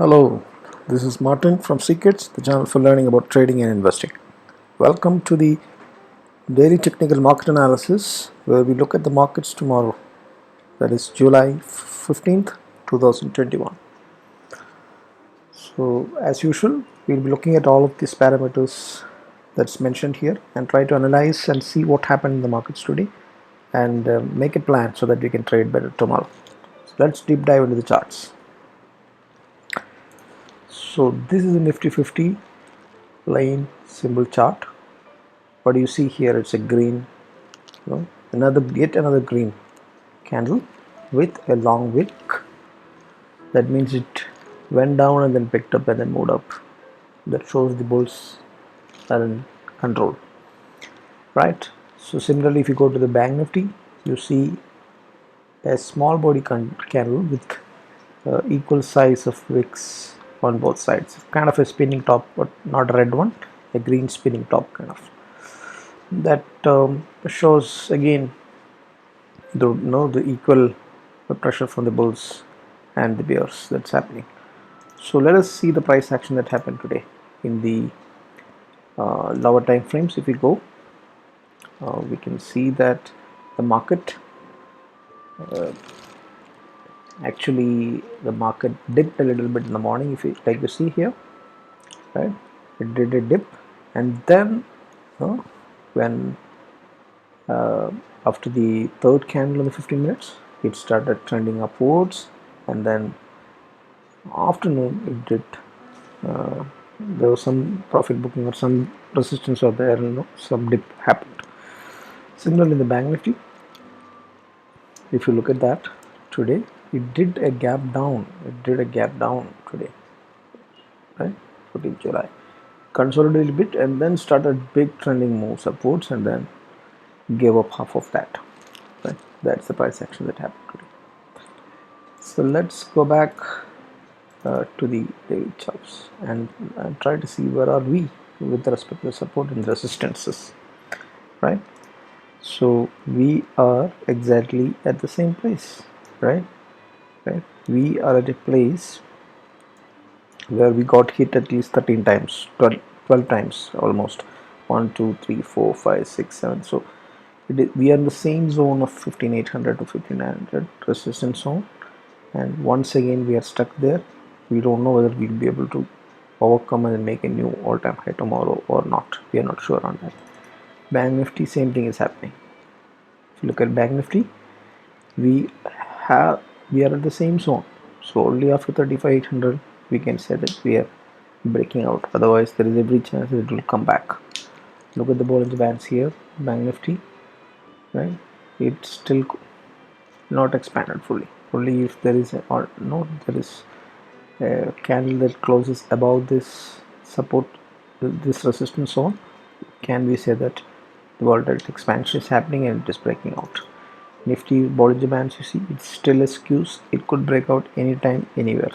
Hello, this is Martin from seekedge, the channel for learning about trading and investing. Welcome to the daily technical market analysis where we look at the markets tomorrow, that is July 15th, 2021. So as usual, we'll be looking at all of these parameters that's mentioned here and try to analyze and see what happened in the markets today and make a plan so that we can trade better tomorrow. So let's deep dive into the charts. So this is a Nifty 50 line symbol chart. What do you see here? It's a green, yet another green candle with a long wick. That means it went down and then picked up and then moved up. That shows the bulls are in control, right? So similarly, if you go to the bank nifty, you see a small body candle with equal size of wicks on both sides, kind of a spinning top, but not a red one, a green spinning top kind of. That shows again the equal pressure from the bulls and the bears that's happening. So let us see the price action that happened today in the lower time frames. If we go, we can see that the market actually the market dipped a little bit in the morning. If you like to see here, right, it did a dip, and then when after the third candle in the 15 minutes, it started trending upwards, and then afternoon it did there was some profit booking or some resistance or there, some dip happened. Similarly in the bank nifty, if you look at that today, it did a gap down. Today, right? 14th July, consolidated a bit and then started big trending moves upwards and then gave up half of that, right? That's the price action that happened today. So let's go back to the daily charts and try to see where are we with respect to the support and resistances, right? So we are exactly at the same place, right? We are at a place where we got hit at least 13 times, 12 times almost. 1, 2, 3, 4, 5, 6, 7. So we are in the same zone of 15,800 to 15,900 resistance zone, and once again we are stuck there. We don't know whether we'll be able to overcome and make a new all-time high tomorrow or not. We are not sure on that. Bank nifty, same thing is happening. If you look at bank nifty, we are at the same zone. So only after 35,800 we can say that we are breaking out. Otherwise there is every chance that it will come back. Look at the Bollinger Bands here, bank nifty, right? It's still not expanded fully. Only if there is a candle that closes above this support, this resistance zone, can we say that the volatile expansion is happening and it is breaking out. Nifty Bollinger Bands, you see, it's still skews. It could break out anytime, anywhere,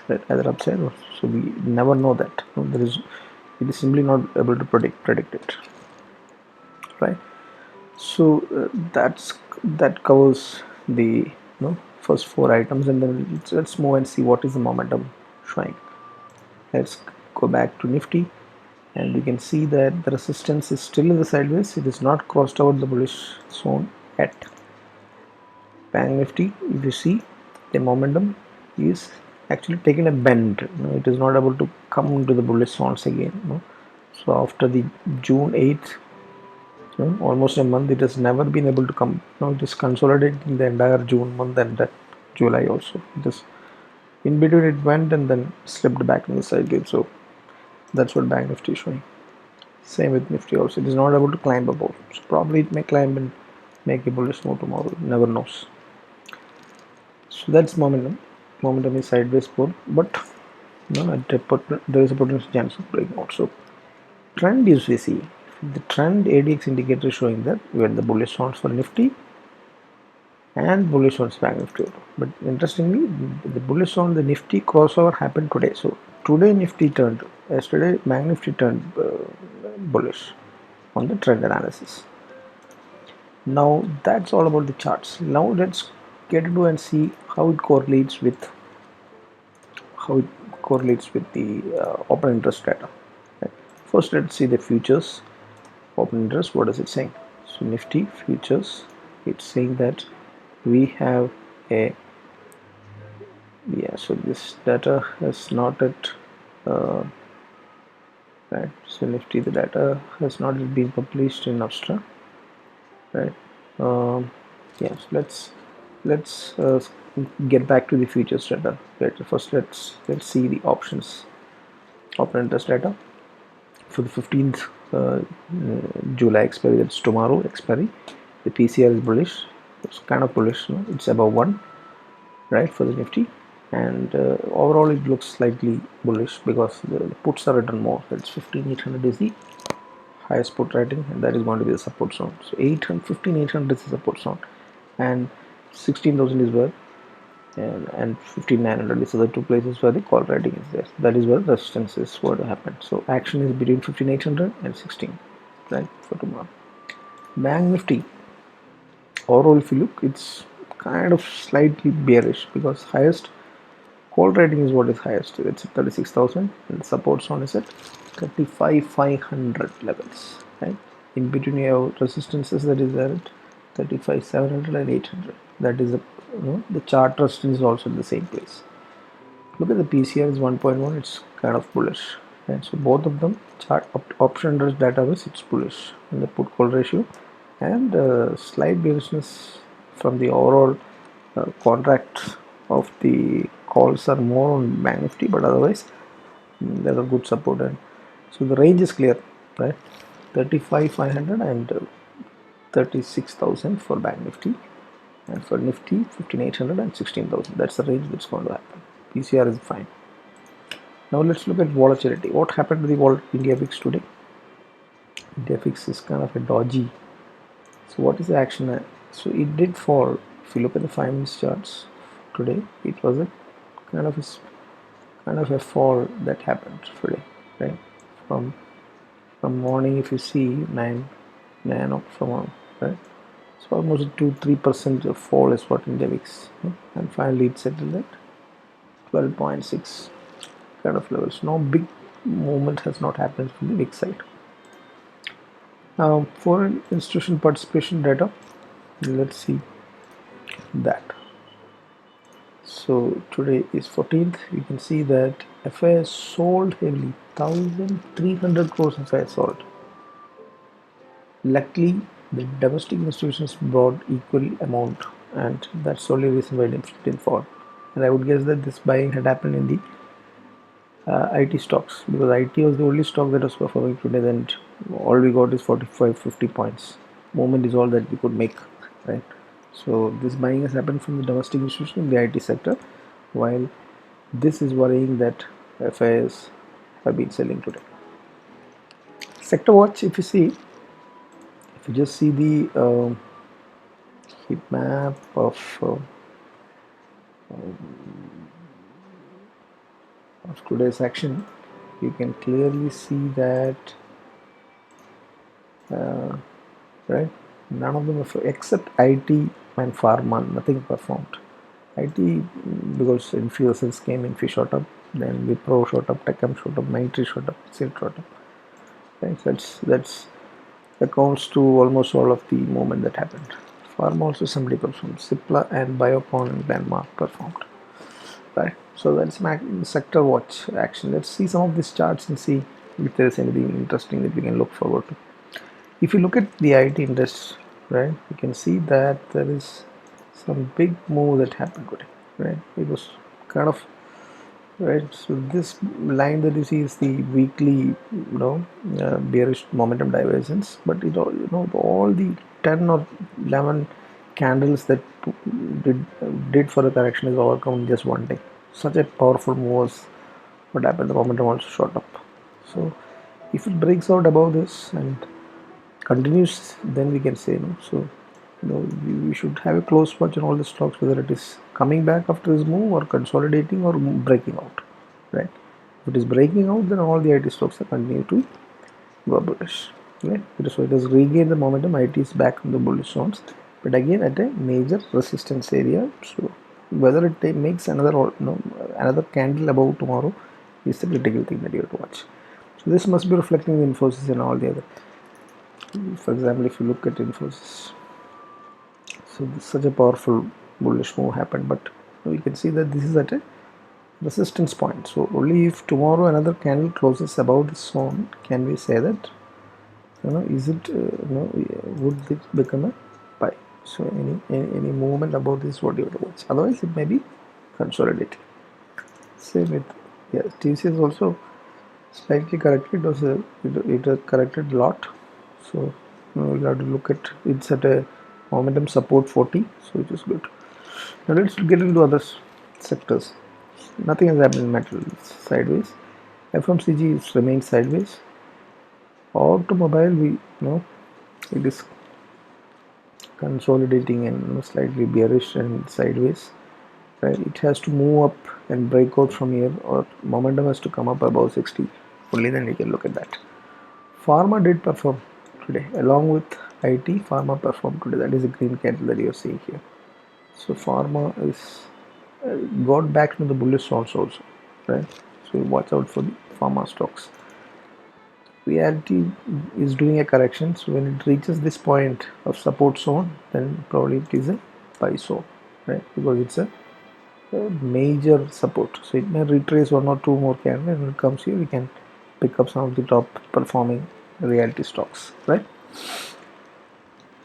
right? Either upside or so. We never know that. It is simply not able to predict it, right? So that covers the first 4 items, and then let's move and see what is the momentum showing. Let's go back to Nifty, and we can see that the resistance is still in the sideways. It is not crossed out the bullish zone yet. Bank Nifty, if you see, the momentum is actually taking a bend. It is not able to come into the bullish zones again. So after the June 8th, almost a month, it has never been able to come. It is consolidating the entire June month and that July also. It is in between, it went and then slipped back in the sideways. So that's what Bank Nifty is showing. Same with Nifty also. It is not able to climb above. So probably it may climb and make a bullish move tomorrow. Never knows. So that's momentum. Momentum is sideways pull, but there is a potential chance of breaking out. So trend is we see. The trend ADX indicator is showing that we are in the bullish zones for Nifty and bullish zones Bank Nifty. But interestingly, the bullish zone, the Nifty crossover happened today. So today Nifty turned. Yesterday Bank Nifty turned bullish on the trend analysis. Now that's all about the charts. Now let's get into and see how it correlates with correlates with the open interest data. Right? First, let's see the futures open interest. What is it saying? So Nifty futures, it's saying that we have a so this data has not yet right. So Nifty, the data has not yet been published in Abstra, right? Yes, let's get back to the futures data. Right. First, let's see the options open interest data for the 15th July expiry. That's tomorrow expiry. The PCR is bullish. It's kind of bullish. No? It's above 1, right, for the Nifty, and overall it looks slightly bullish because the puts are written more. That's 15,800 is the highest put rating, and that is going to be the support zone. So 15,800 is the support zone, and 16,000 is where, and 15,900 is the two places where the call rating is there. That is where resistance is going to happen. So action is between 15,800 and 16, right, for tomorrow. Bank Nifty, overall if you look, it's kind of slightly bearish because highest call rating is what is highest. It's at 36,000, and the support zone is at 35,500 levels, right? In between you have resistances that is there at 35,700 and 800. That is the chart resistance is also in the same place. Look at the PCR is 1.1. It's kind of bullish, right? So both of them chart option interest database, it's bullish in the put call ratio, and slight bearishness from the overall contract of the calls are more on Bank Nifty, but otherwise there's a good support. And so the range is clear, right? 35,500 and 36,000 for Bank Nifty, and for Nifty 15,800 and 16,000. That's the range that's going to happen. PCR is fine. Now let's look at volatility. What happened to the India VIX today? India VIX is kind of a dodgy. So what is the action? So it did fall. If you look at the 5-minute charts today, it was a kind of a fall that happened today, right? From morning, if you see 9 from right, so almost 2-3% of fall is what India VIX, and finally it settled at 12.6 kind of levels. No big movement has not happened from the VIX side. Now foreign institutional participation data, let's see that. So today is 14th. You can see that FIS sold heavily, 1,300 crores FIS sold. Luckily, the domestic institutions brought equal amount, and that's the only reason why it didn't fall. And I would guess that this buying had happened in the IT stocks, because IT was the only stock that was performing today. Then all we got is 45-50 points. Moment is all that we could make, right? So this buying has happened from the domestic institution in the IT sector, while this is worrying that FIs have been selling today. Sector watch, if you just see the heat map of today's action, you can clearly see that right, none of them except IT and pharma, nothing performed. IT, because Infosys came, Infi shot up, then Wipro shot up, Techem shot up, Mindtree shot up, Silk shot up. Right, that's accounts to almost all of the movement that happened. Pharma also somebody performed. Cipla and Biocon and Landmark performed. Right, so that's sector watch action. Let's see some of these charts and see if there is anything interesting that we can look forward to. If you look at the IT index, right, you can see that there is some big move that happened today, right? It was kind of right. So this line that you see is the weekly, bearish momentum divergence. But it all, all the 10 or 11 candles that did for the correction is overcome in just one day. Such a powerful move was what happened. The momentum also shot up. So if it breaks out above this and continues, then we can say no. So we should have a close watch on all the stocks, whether it is coming back after this move or consolidating or breaking out, right? If it is breaking out, then all the IT stocks are continue to go bullish, right? So it has regained the momentum. IT is back in the bullish zones, but again at a major resistance area. So whether it makes another candle above tomorrow is the critical thing that you have to watch. So this must be reflecting the Infosys and all the other. For example, if you look at Infosys, so this, such a powerful bullish move happened, but we can see that this is at a resistance point. So only if tomorrow another candle closes above this zone can we say that, is it would this become a buy. So any movement about this, what you have to watch. Otherwise it may be consolidated. Same with, yeah, TCS also slightly corrected. It corrected a lot. So we'll have to look at, it's at a momentum support 40, so it is good. Now let's get into other sectors. Nothing has happened in metal, it's sideways. FMCG is remained sideways. Automobile, we know it is consolidating and slightly bearish and sideways. Right, it has to move up and break out from here, or momentum has to come up above 60. Only then we can look at that. Pharma did perform today, along with IT. Pharma performed today. That is a green candle that you are seeing here. So pharma is got back to the bullish zones also, right? So watch out for the pharma stocks. Reality is doing a correction, so when it reaches this point of support zone, then probably it is a buy zone, right? Because it's a major support, so it may retrace one or two more candles, and when it comes here we can pick up some of the top performing reality stocks, right?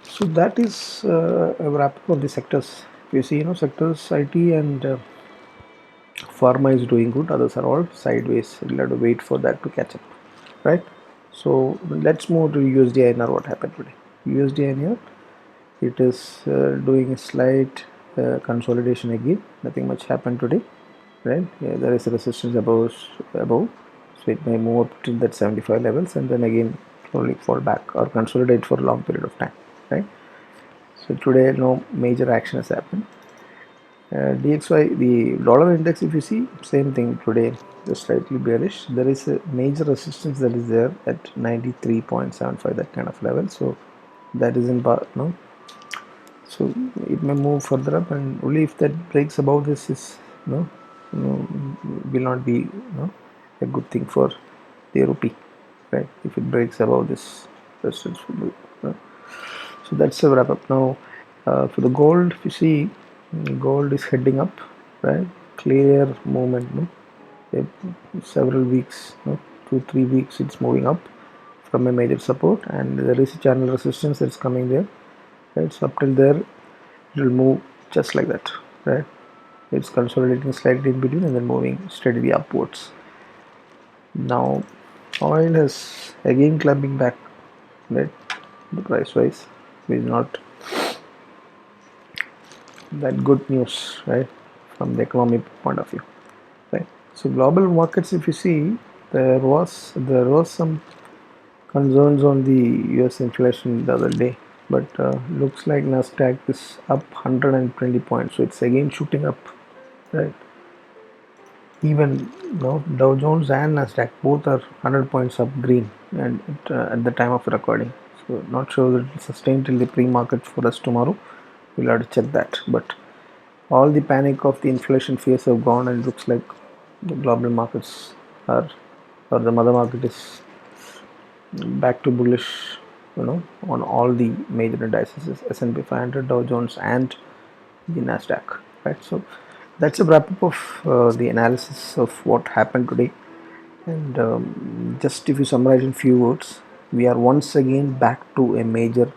So that is a wrap up of the sectors. You see, sectors IT and pharma is doing good, others are all sideways. We'll have to wait for that to catch up, right? So let's move to USD INR. What happened today? USD INR, it is doing a slight consolidation again. Nothing much happened today, right? Yeah, there is a resistance above, so it may move up to that 75 levels and then again slowly fall back or consolidate for a long period of time, right? So today no major action has happened. DXY, the dollar index, if you see, same thing today, just slightly bearish. There is a major resistance that is there at 93.75, that kind of level. So that is in part, no. So it may move further up, and only if that breaks above this is, will not be, a good thing for the rupee, right? If it breaks above this resistance, so that's a wrap up. Now for the gold, if you see, gold is heading up, right? Clear movement, several weeks, 2-3 weeks it's moving up from a major support, and there is a channel resistance that's coming there, right? So up till there it will move just like that, right? It's consolidating slightly in between and then moving steadily upwards. Now oil is again climbing back, right? The price wise is not that good news, right, from the economic point of view, right? So global markets, if you see, there was some concerns on the US inflation the other day, but looks like Nasdaq is up 120 points, so it's again shooting up, right? Even Dow Jones and Nasdaq both are 100 points up green, and at the time of recording. So not sure that it will sustain till the pre-market for us tomorrow. We'll have to check that, but all the panic of the inflation fears have gone, and it looks like the global markets are, or the mother market is back to bullish, on all the major indices, S&P 500, Dow Jones, and the Nasdaq, right? So that's a wrap up of the analysis of what happened today. And just if you summarize in few words, we are once again back to a major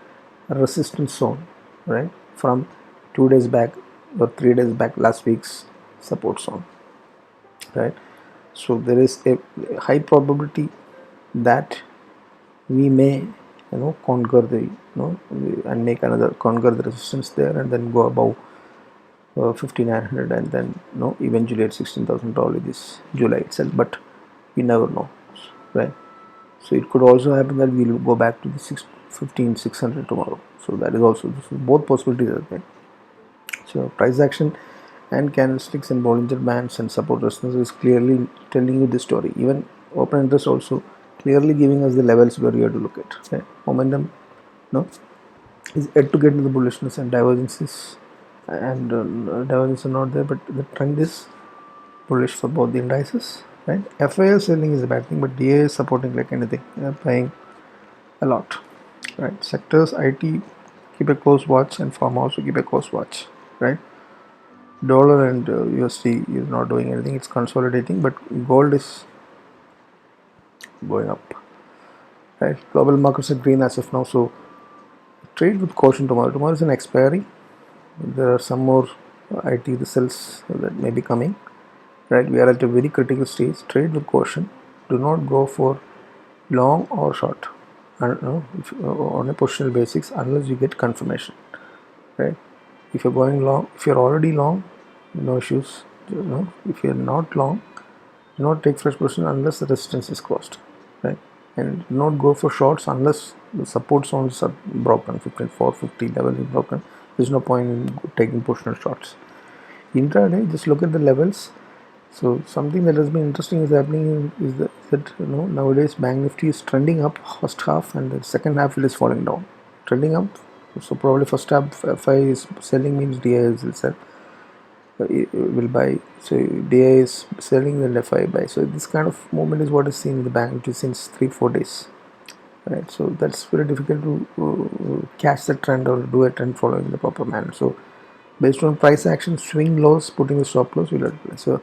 resistance zone, right? From 2 days back or 3 days back, last week's support zone, right? So there is a high probability that we may, conquer and make another conquer the resistance there, and then go above 5900, and then eventually at $16,000 this July itself, but we never know, right? So it could also happen that we will go back to the 15,600 tomorrow. So that is also, both possibilities are there. So price action and candlesticks and Bollinger Bands and support resistance is clearly telling you the story. Even open interest also clearly giving us the levels where you have to look at. Okay? Momentum, is yet to get into the bullishness, and divergences, and divergences are not there, but the trend is bullish for both the indices. right? Fyers selling is a bad thing, but DA is supporting like anything. They're buying a lot, right? Sectors IT, keep a close watch, and pharma also keep a close watch, right? Dollar and USD is not doing anything, it's consolidating, but gold is going up, right? Global markets are green as of now, so trade with caution tomorrow. Tomorrow is an expiry. There are some more IT results that may be coming, right? We are at a very critical stage. Trade with caution. Do not go for long or short, and on a positional basis unless you get confirmation, right? If you're going long, if you're already long, no issues. If you're not long, do not take fresh position unless the resistance is crossed, right? And do not go for shorts unless the support zones are broken. 15,450 level is broken. There's no point in taking positional shorts. Intraday, just look at the levels. So something that has been interesting is happening is that nowadays Bank Nifty is trending up first half, and the second half it is falling down. Trending up, so probably first half FI is selling means DI will sell, will buy. So DI is selling, then FI buy. So this kind of movement is what is seen in the Bank Nifty since 3-4 days, right? So that's very difficult to catch the trend or do a trend following the proper manner. So based on price action, swing lows, putting the stop loss will apply. So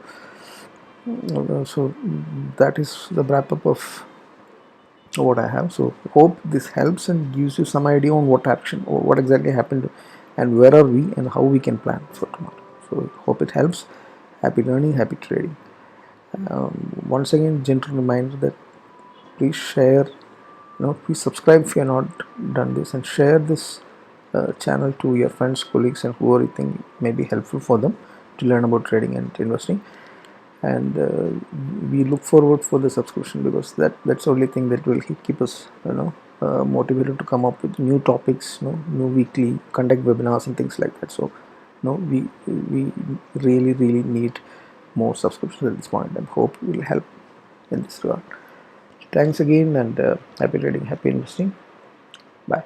that is the wrap up of what I have. So hope this helps and gives you some idea on what action or what exactly happened and where are we and how we can plan for tomorrow. So hope it helps. Happy learning, happy trading. Once again, gentle reminder that please share, please subscribe if you have not done this, and share this channel to your friends, colleagues, and whoever you think may be helpful for them to learn about trading and investing. And we look forward for the subscription, because that's the only thing that will keep us motivated to come up with new topics, new weekly conduct webinars and things like that. So we really need more subscriptions at this point, and hope it will help in this regard. Thanks again, and happy trading, happy investing. Bye.